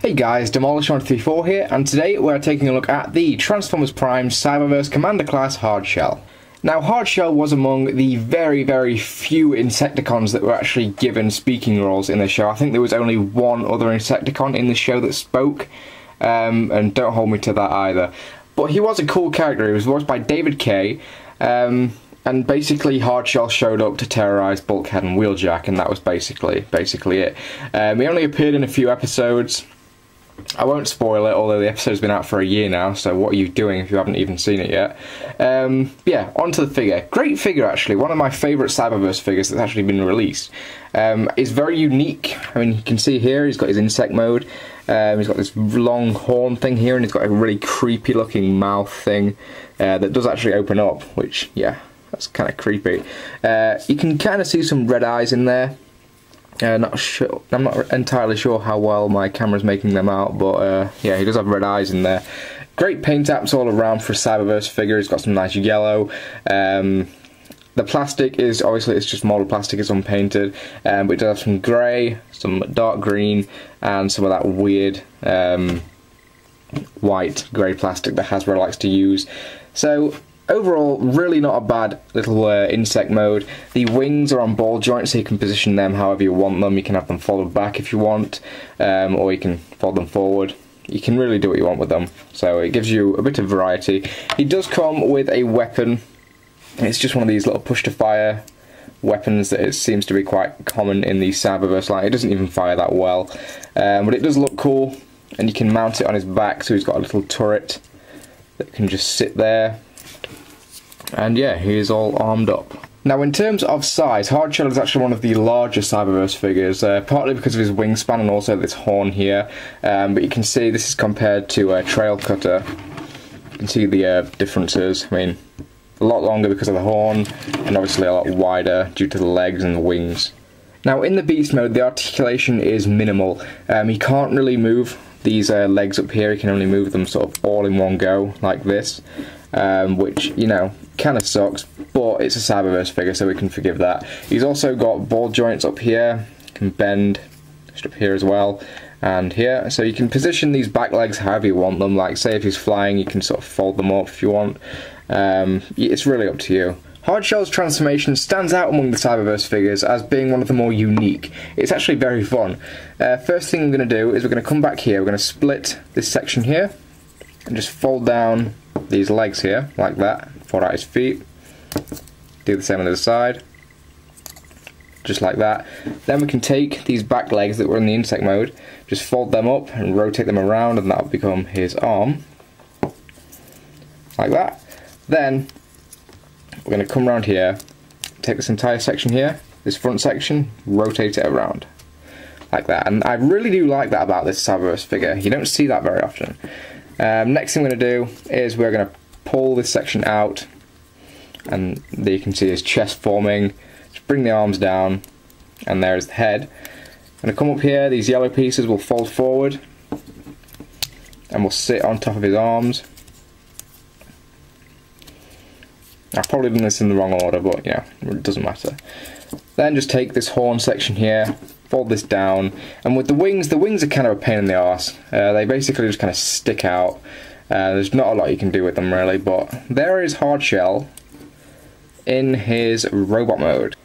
Hey guys, Demolish134 here, and today we're taking a look at the Transformers Prime Cyberverse Commander Class Hardshell. Now, Hardshell was among the very few Insecticons that were actually given speaking roles in the show. I think there was only one other Insecticon in the show that spoke, and don't hold me to that either. But he was a cool character. He was voiced by David Kaye, and basically Hardshell showed up to terrorize Bulkhead and Wheeljack, and that was basically it. He only appeared in a few episodes. I won't spoil it, although the episode's been out for a year now, so what are you doing if you haven't even seen it yet? Yeah, onto the figure. Great figure, actually. One of my favourite Cyberverse figures that's actually been released. It's very unique. I mean, you can see here, he's got his insect mode. He's got this long horn thing here, and he's got a really creepy looking mouth thing that does actually open up, which, yeah, that's kind of creepy. You can kind of see some red eyes in there. Not sure. I'm not entirely sure how well my camera's making them out, but yeah, he does have red eyes in there. Great paint apps all around for a Cyberverse figure. He's got some nice yellow. The plastic is obviously it's just molded plastic. It's unpainted, but it does have some grey, some dark green, and some of that weird white grey plastic that Hasbro likes to use. So overall, really not a bad little insect mode. The wings are on ball joints, so you can position them however you want them. You can have them folded back if you want, or you can fold them forward. You can really do what you want with them, so it gives you a bit of variety. He does come with a weapon. It's just one of these little push-to-fire weapons that it seems to be quite common in the Cyberverse line. It doesn't even fire that well, but it does look cool, and you can mount it on his back, so he's got a little turret that can just sit there. And yeah, he is all armed up. Now, in terms of size, Hardshell is actually one of the larger Cyberverse figures, partly because of his wingspan and also this horn here. But you can see this is compared to a Trail Cutter. You can see the differences. I mean, a lot longer because of the horn, and obviously a lot wider due to the legs and the wings. Now, in the Beast mode, the articulation is minimal. He can't really move these legs up here. He can only move them sort of all in one go, like this. Which, you know, kind of sucks, but it's a Cyberverse figure, so we can forgive that. He's also got ball joints up here, can bend just up here as well, and here, so you can position these back legs however you want them. Like, say if he's flying, you can sort of fold them up if you want. It's really up to you. Hardshell's transformation stands out among the Cyberverse figures as being one of the more unique. It's actually very fun. First thing I'm going to do is we're going to come back here, we're going to split this section here, and just fold down these legs here, like that, fold out his feet, do the same on the other side, just like that. Then we can take these back legs that were in the insect mode, just fold them up and rotate them around, and that'll become his arm, like that. Then we're going to come around here, take this entire section here, this front section, rotate it around, like that. And I really do like that about this Cyberverse figure. You don't see that very often. Next thing we're going to do is we're going to pull this section out, and there you can see his chest forming. Just bring the arms down, and there's the head. I'm going to come up here, these yellow pieces will fold forward, and will sit on top of his arms. I've probably done this in the wrong order, but yeah, it doesn't matter. Then just take this horn section here, fold this down, and with the wings are kind of a pain in the arse. They basically just kind of stick out. There's not a lot you can do with them really, but there is Hardshell in his robot mode.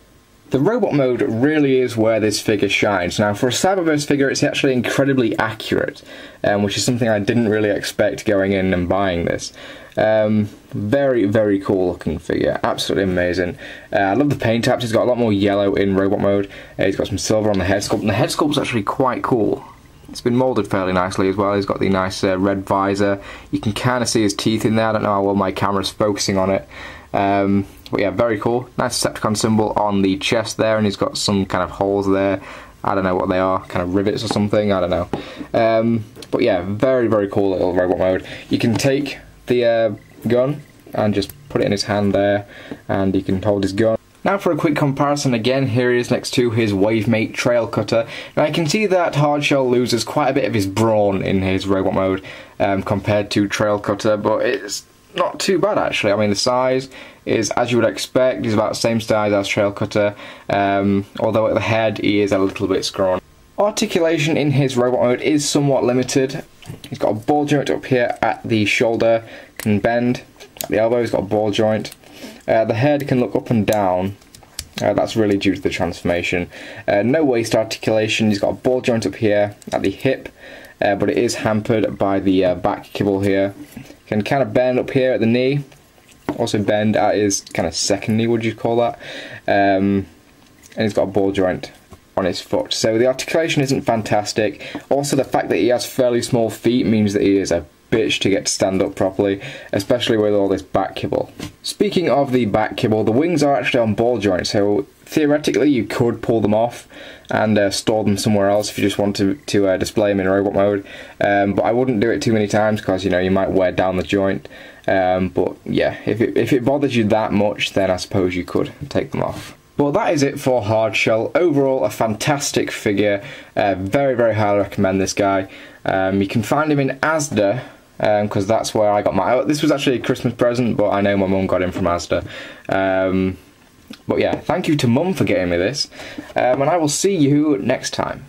The robot mode really is where this figure shines. Now, for a Cyberverse figure, it's actually incredibly accurate, which is something I didn't really expect going in and buying this. Very cool looking figure, absolutely amazing. I love the paint apps. He's got a lot more yellow in robot mode. He's got some silver on the head sculpt, and the head sculpt's actually quite cool. It's been moulded fairly nicely as well. He's got the nice red visor. You can kind of see his teeth in there. I don't know how well my camera's focusing on it. But yeah, very cool. Nice Decepticon symbol on the chest there, and he's got some kind of holes there. I don't know what they are, kind of rivets or something, I don't know. But yeah, very cool little robot mode. You can take the gun and just put it in his hand there, and he can hold his gun. Now for a quick comparison again, here he is next to his Wavemate Trail Cutter. Now you can see that Hardshell loses quite a bit of his brawn in his robot mode compared to Trail Cutter, but it's not too bad actually. I mean, the size is as you would expect. He's about the same size as Trail Cutter, although at the head he is a little bit scrawny. Articulation in his robot mode is somewhat limited. He's got a ball joint up here at the shoulder, can bend. At the elbow he's got a ball joint. The head can look up and down. That's really due to the transformation. No waist articulation. He's got a ball joint up here at the hip, but it is hampered by the back kibble here. Can kind of bend up here at the knee. Also bend at his kind of second knee, would you call that? And he's got a ball joint on his foot. So the articulation isn't fantastic. Also the fact that he has fairly small feet means that he is a bitch to get to stand up properly, especially with all this back kibble. Speaking of the back kibble, the wings are actually on ball joints, so theoretically you could pull them off and store them somewhere else if you just want to display them in robot mode, but I wouldn't do it too many times because, you know, you might wear down the joint. But yeah, if it bothers you that much, then I suppose you could take them off. Well, that is it for Hardshell. Overall, a fantastic figure. Very, very highly recommend this guy. You can find him in Asda, because that's where I got my... This was actually a Christmas present, but I know my mum got him from Asda. But yeah, thank you to Mum for getting me this, and I will see you next time.